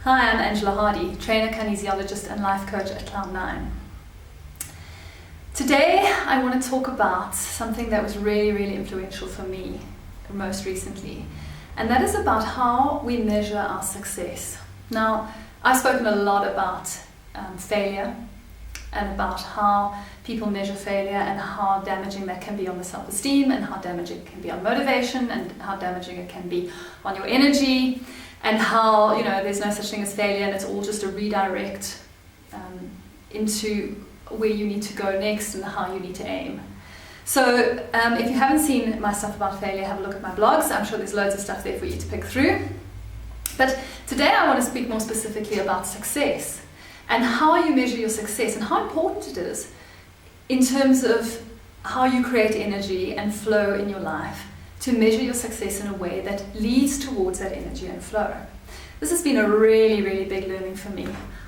Hi, I'm Angela Hardy, trainer, kinesiologist and life coach at Cloud9. Today I want to talk about something that was really influential for me most recently, and that is about how we measure our success. Now, I've spoken a lot about failure and about how people measure failure and how damaging that can be on the self-esteem and how damaging it can be on motivation and how damaging it can be on your energy, and how, there's no such thing as failure and it's all just a redirect into where you need to go next and how you need to aim. So if you haven't seen my stuff about failure, have a look at my blogs. I'm sure there's loads of stuff there for you to pick through. But today I want to speak more specifically about success and how you measure your success and how important it is in terms of how you create energy and flow in your life to measure your success in a way that leads towards that energy and flow. This has been a really big learning for me.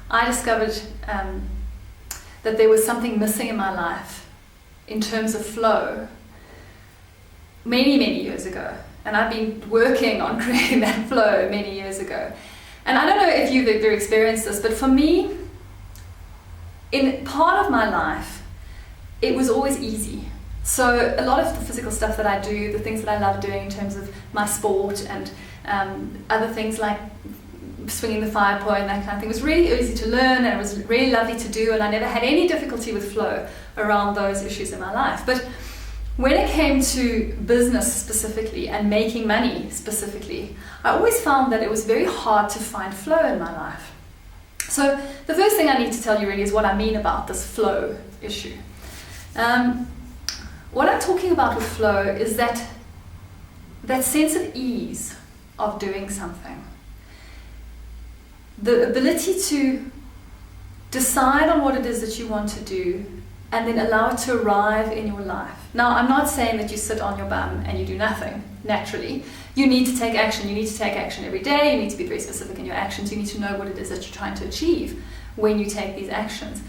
I discovered that there was something missing in my life in terms of flow many years ago, and I've been working on creating that flow many years ago. And I don't know if you've ever experienced this, but for me, in part of my life, it was always easy. So a lot of the physical stuff that I do, the things that I love doing in terms of my sport and other things like swinging the fire pole and that kind of thing, was really easy to learn, and it was really lovely to do, and I never had any difficulty with flow around those issues in my life. But when it came to business specifically and making money specifically, I always found that it was very hard to find flow in my life. So the first thing I need to tell you really is what I mean about this flow issue. What I'm talking about with flow is that sense of ease of doing something. The ability to decide on what it is that you want to do and then allow it to arrive in your life. Now, I'm not saying that you sit on your bum and you do nothing, naturally. You need to take action. You need to take action every day. You need to be very specific in your actions. You need to know what it is that you're trying to achieve when you take these actions.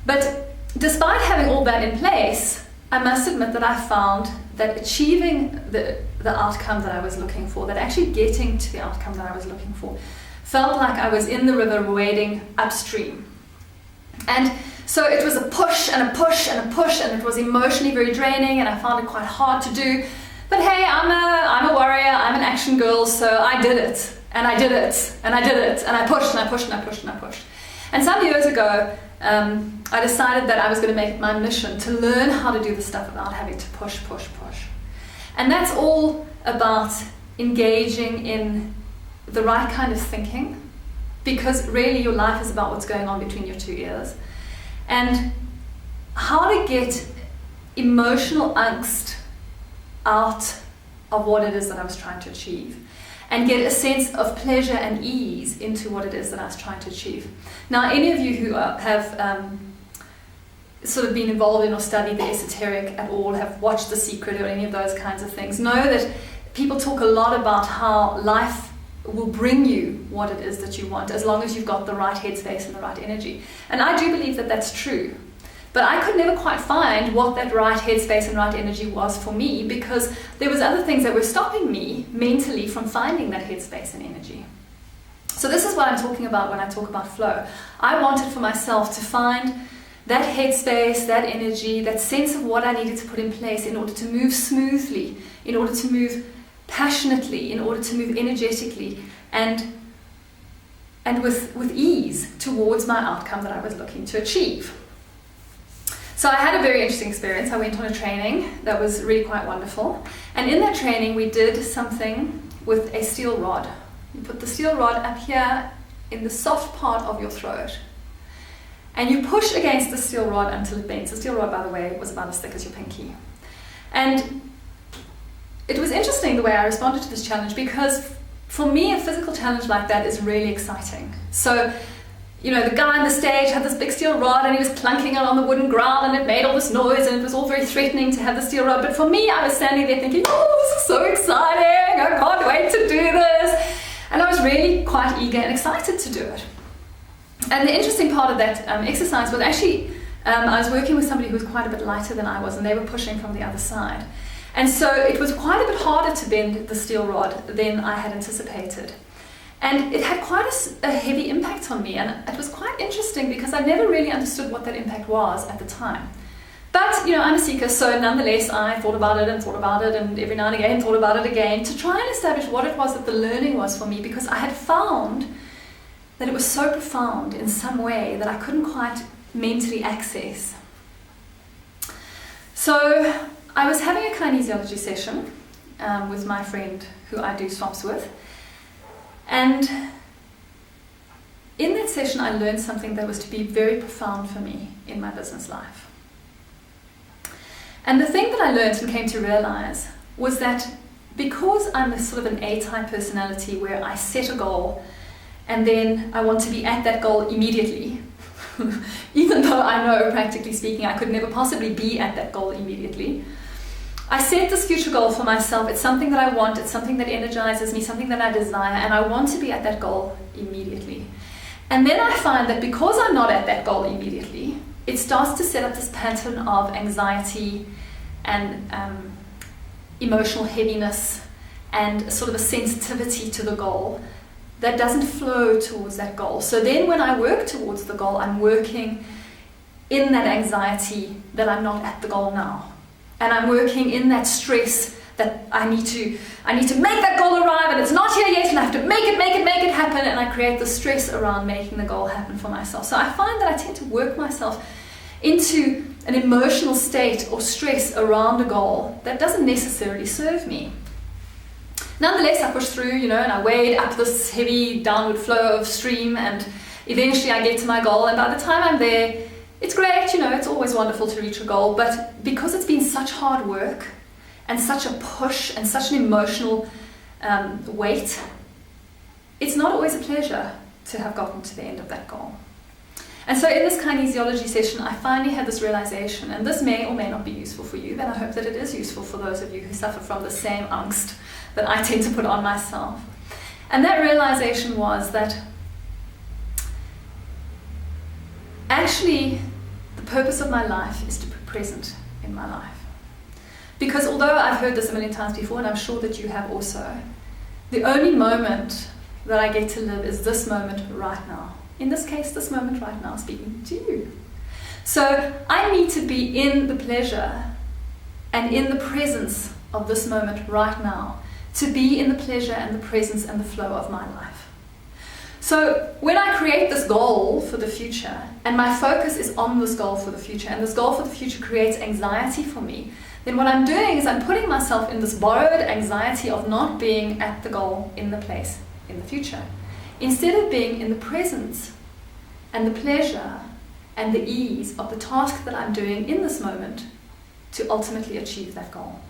But despite having all that in place, I must admit that I found that achieving the outcome that I was looking for, that actually getting to the outcome that I was looking for, felt like I was in the river wading upstream. And so it was a push and a push and a push, and it was emotionally very draining, and I found it quite hard to do. But hey, I'm a warrior, I'm an action girl, so I did it, and I did it, and I did it, and I pushed and I pushed and I pushed and I pushed. And some years ago, I decided that I was going to make it my mission to learn how to do the stuff without having to push. And that's all about engaging in the right kind of thinking, because really your life is about what's going on between your two ears, and how to get emotional angst out of what it is that I was trying to achieve, and get a sense of pleasure and ease into what it is that I was trying to achieve. Now, any of you who have sort of been involved in or studied the esoteric at all, have watched The Secret or any of those kinds of things, know that people talk a lot about how life will bring you what it is that you want, as long as you've got the right headspace and the right energy. And I do believe that that's true. But I could never quite find what that right headspace and right energy was for me, because there was other things that were stopping me mentally from finding that headspace and energy. So this is what I'm talking about when I talk about flow. I wanted for myself to find that headspace, that energy, that sense of what I needed to put in place in order to move smoothly, in order to move passionately, in order to move energetically and with ease towards my outcome that I was looking to achieve. So I had a very interesting experience. I went on a training that was really quite wonderful. And in that training, we did something with a steel rod. You put the steel rod up here in the soft part of your throat, and you push against the steel rod until it bends. The steel rod, by the way, was about as thick as your pinky. And it was interesting the way I responded to this challenge, because for me, a physical challenge like that is really exciting. So, the guy on the stage had this big steel rod, and he was clunking it on the wooden ground, and it made all this noise, and it was all very threatening to have the steel rod. But for me, I was standing there thinking, oh, this is so exciting, I can't wait to do this. And I was really quite eager and excited to do it. And the interesting part of that exercise was actually, I was working with somebody who was quite a bit lighter than I was, and they were pushing from the other side. And so it was quite a bit harder to bend the steel rod than I had anticipated. And it had quite a heavy impact on me, and it was quite interesting because I never really understood what that impact was at the time. But, I'm a seeker, so nonetheless I thought about it, and every now and again thought about it again to try and establish what it was that the learning was for me, because I had found that it was so profound in some way that I couldn't quite mentally access. So I was having a kinesiology session with my friend who I do swaps with, and in that session I learned something that was to be very profound for me in my business life. And the thing that I learned and came to realize was that because I'm a sort of an A-type personality where I set a goal and then I want to be at that goal immediately, even though I know, practically speaking, I could never possibly be at that goal immediately, I set this future goal for myself. It's something that I want, it's something that energizes me, something that I desire, and I want to be at that goal immediately. And then I find that because I'm not at that goal immediately, it starts to set up this pattern of anxiety and emotional heaviness and sort of a sensitivity to the goal that doesn't flow towards that goal. So then when I work towards the goal, I'm working in that anxiety that I'm not at the goal now. And I'm working in that stress that I need to make that goal arrive, and it's not here yet, and I have to make it happen, and I create the stress around making the goal happen for myself. So I find that I tend to work myself into an emotional state or stress around a goal that doesn't necessarily serve me. Nonetheless, I push through, and I wade up this heavy downward flow of stream, and eventually I get to my goal, and by the time I'm there, it's great, it's always wonderful to reach a goal, but because it's been such hard work and such a push and such an emotional weight, it's not always a pleasure to have gotten to the end of that goal. And so in this kinesiology session, I finally had this realization, and this may or may not be useful for you, but I hope that it is useful for those of you who suffer from the same angst that I tend to put on myself. And that realization was that actually the purpose of my life is to be present in my life. Because although I've heard this a million times before, and I'm sure that you have also, the only moment that I get to live is this moment right now. In this case, this moment right now, speaking to you. So I need to be in the pleasure and in the presence of this moment right now, to be in the pleasure and the presence and the flow of my life. So when I create this goal for the future, and my focus is on this goal for the future, and this goal for the future creates anxiety for me, then what I'm doing is I'm putting myself in this borrowed anxiety of not being at the goal in the place in the future, instead of being in the presence and the pleasure and the ease of the task that I'm doing in this moment to ultimately achieve that goal.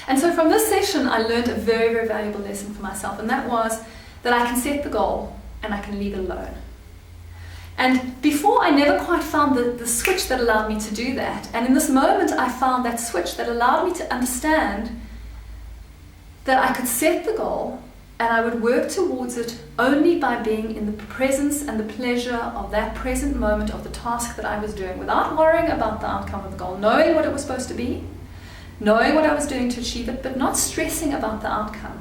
And so from this session, I learned a very, very valuable lesson for myself, and that was that I can set the goal and I can leave it alone. And before, I never quite found the switch that allowed me to do that. And in this moment, I found that switch that allowed me to understand that I could set the goal and I would work towards it only by being in the presence and the pleasure of that present moment of the task that I was doing, without worrying about the outcome of the goal, knowing what it was supposed to be, knowing what I was doing to achieve it, but not stressing about the outcome.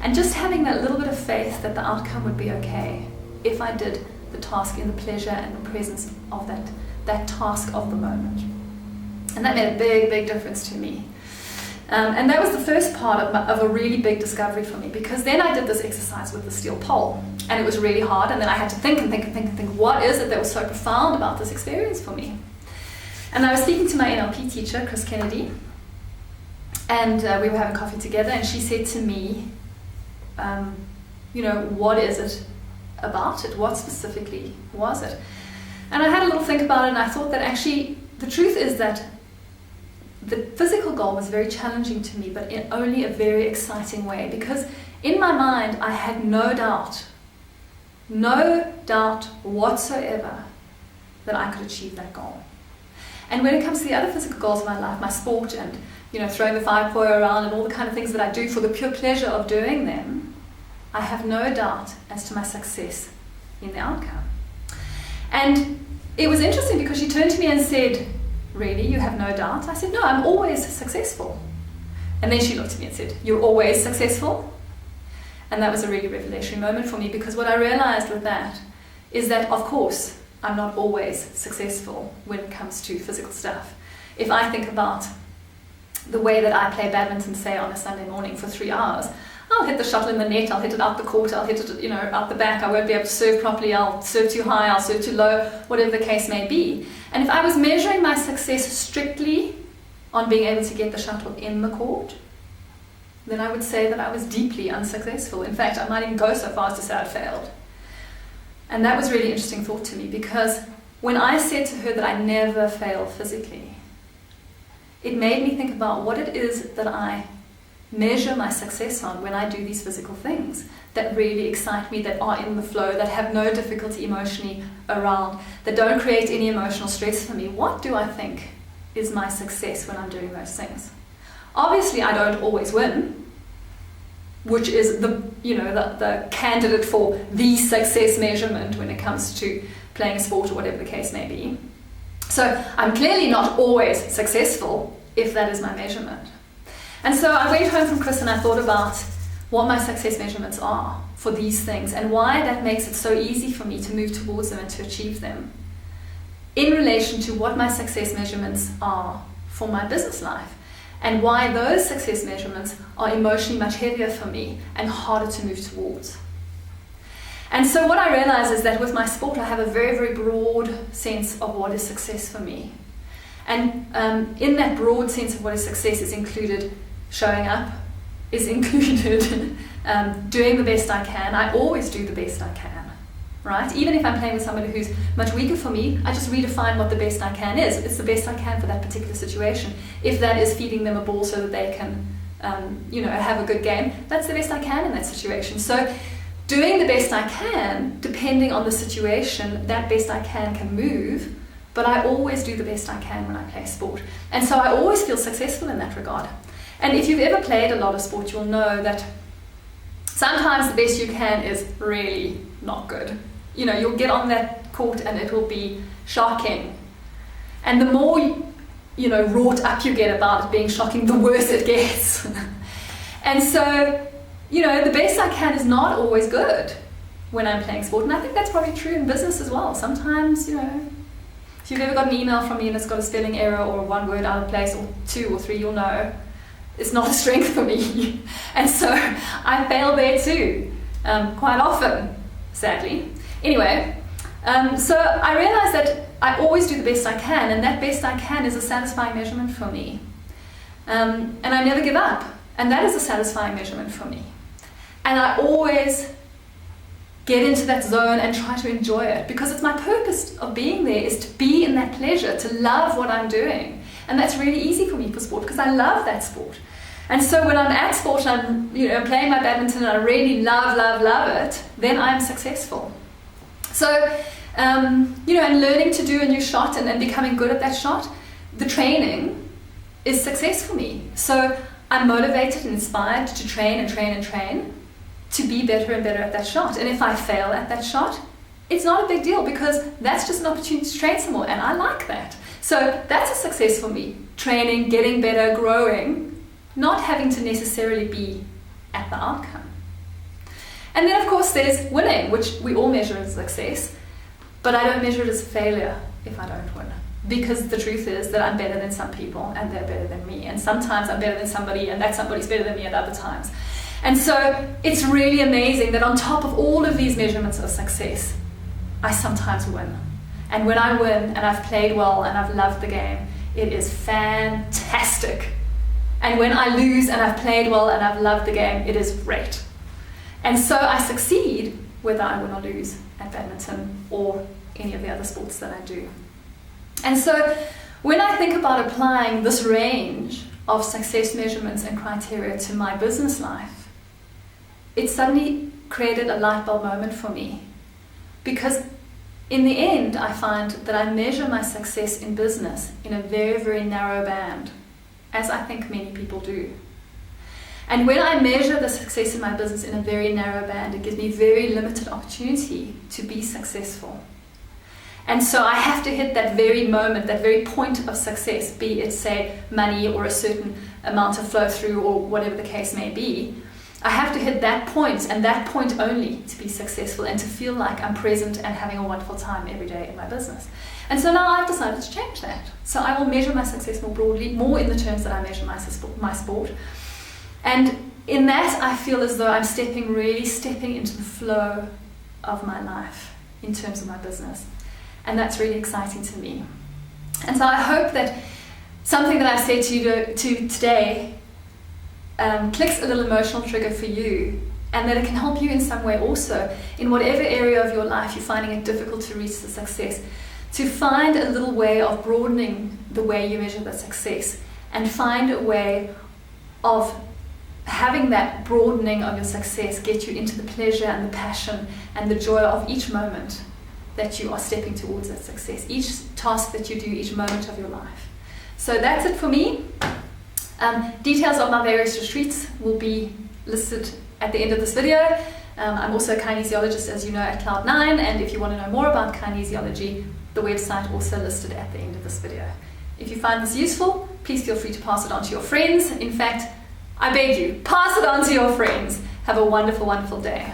And just having that little bit of faith that the outcome would be okay if I did the task in the pleasure and the presence of that task of the moment. And that made a big, big difference to me. And that was the first part of a really big discovery for me, because then I did this exercise with the steel pole, and it was really hard, and then I had to think, what is it that was so profound about this experience for me? And I was speaking to my NLP teacher, Chris Kennedy, and we were having coffee together, and she said to me, what is it about it? What specifically was it? And I had a little think about it, and I thought that actually the truth is that the physical goal was very challenging to me, but in only a very exciting way, because in my mind I had no doubt whatsoever that I could achieve that goal. And when it comes to the other physical goals of my life, my sport and throwing the fire foil around and all the kind of things that I do for the pure pleasure of doing them, I have no doubt as to my success in the outcome. And it was interesting because she turned to me and said, "Really, you have no doubt?" I said, "No, I'm always successful." And then she looked at me and said, "You're always successful?" And that was a really revelatory moment for me, because what I realized with that is that, of course, I'm not always successful when it comes to physical stuff. If I think about the way that I play badminton, say, on a Sunday morning for 3 hours, I'll hit the shuttle in the net, I'll hit it out the court, I'll hit it, out the back, I won't be able to serve properly, I'll serve too high, I'll serve too low, whatever the case may be. And if I was measuring my success strictly on being able to get the shuttle in the court, then I would say that I was deeply unsuccessful. In fact, I might even go so far as to say I failed. And that was a really interesting thought to me, because when I said to her that I never fail physically, it made me think about what it is that I measure my success on when I do these physical things that really excite me, that are in the flow, that have no difficulty emotionally around, that don't create any emotional stress for me. What do I think is my success when I'm doing those things? Obviously, I don't always win, which is the candidate for the success measurement when it comes to playing a sport or whatever the case may be. So I'm clearly not always successful if that is my measurement. And so I went home from Chris and I thought about what my success measurements are for these things and why that makes it so easy for me to move towards them and to achieve them in relation to what my success measurements are for my business life, and why those success measurements are emotionally much heavier for me and harder to move towards. And so what I realize is that with my sport, I have a very, very broad sense of what is success for me. And in that broad sense of what is success is included showing up, is included doing the best I can. I always do the best I can, right? Even if I'm playing with somebody who's much weaker for me, I just redefine what the best I can is. It's the best I can for that particular situation. If that is feeding them a ball so that they can, have a good game, that's the best I can in that situation. So doing the best I can, depending on the situation, that best I can move, but I always do the best I can when I play sport. And so I always feel successful in that regard. And if you've ever played a lot of sport, you'll know that sometimes the best you can is really not good. You'll get on that court and it will be shocking. And the more, wrought up you get about it being shocking, the worse it gets. And so, the best I can is not always good when I'm playing sport. And I think that's probably true in business as well. Sometimes, if you've ever got an email from me and it's got a spelling error or one word out of place or 2 or 3, you'll know it's not a strength for me. And so I fail there too, quite often, sadly. Anyway, so I realized that I always do the best I can, and that best I can is a satisfying measurement for me. And I never give up, and that is a satisfying measurement for me. And I always get into that zone and try to enjoy it, because it's my purpose of being there is to be in that pleasure, to love what I'm doing. And that's really easy for me for sport, because I love that sport. And so when I'm at sport and I'm playing my badminton and I really love it, then I'm successful. So, and learning to do a new shot and becoming good at that shot, the training is success for me. So I'm motivated and inspired to train to be better and better at that shot. And if I fail at that shot, it's not a big deal, because that's just an opportunity to train some more, and I like that. So that's a success for me. Training, getting better, growing, not having to necessarily be at the outcome. And then of course there's winning, which we all measure as success, but I don't measure it as failure if I don't win. Because the truth is that I'm better than some people and they're better than me. And sometimes I'm better than somebody and that somebody's better than me at other times. And so it's really amazing that on top of all of these measurements of success, I sometimes win. And when I win and I've played well and I've loved the game, it is fantastic. And when I lose and I've played well and I've loved the game, it is great. And so I succeed whether I win or lose at badminton or any of the other sports that I do. And so when I think about applying this range of success measurements and criteria to my business life, it suddenly created a light bulb moment for me. Because in the end, I find that I measure my success in business in a very, very narrow band, as I think many people do. And when I measure the success in my business in a very narrow band, it gives me very limited opportunity to be successful. And so I have to hit that very moment, that very point of success, be it, say, money or a certain amount of flow through or whatever the case may be. I have to hit that point and that point only to be successful and to feel like I'm present and having a wonderful time every day in my business. And so now I've decided to change that. So I will measure my success more broadly, more in the terms that I measure my sport. And in that, I feel as though I'm really stepping into the flow of my life in terms of my business. And that's really exciting to me. And so I hope that something that I've said to you today clicks a little emotional trigger for you, and that it can help you in some way also in whatever area of your life you're finding it difficult to reach the success, to find a little way of broadening the way you measure the success and find a way of having that broadening of your success get you into the pleasure and the passion and the joy of each moment that you are stepping towards that success, each task that you do, each moment of your life. So that's it for me. Details of my various retreats will be listed at the end of this video. I'm also a kinesiologist, as you know, at Cloud9, and if you want to know more about kinesiology, the website also listed at the end of this video. If you find this useful, please feel free to pass it on to your friends. In fact, I beg you, pass it on to your friends. Have a wonderful, wonderful day.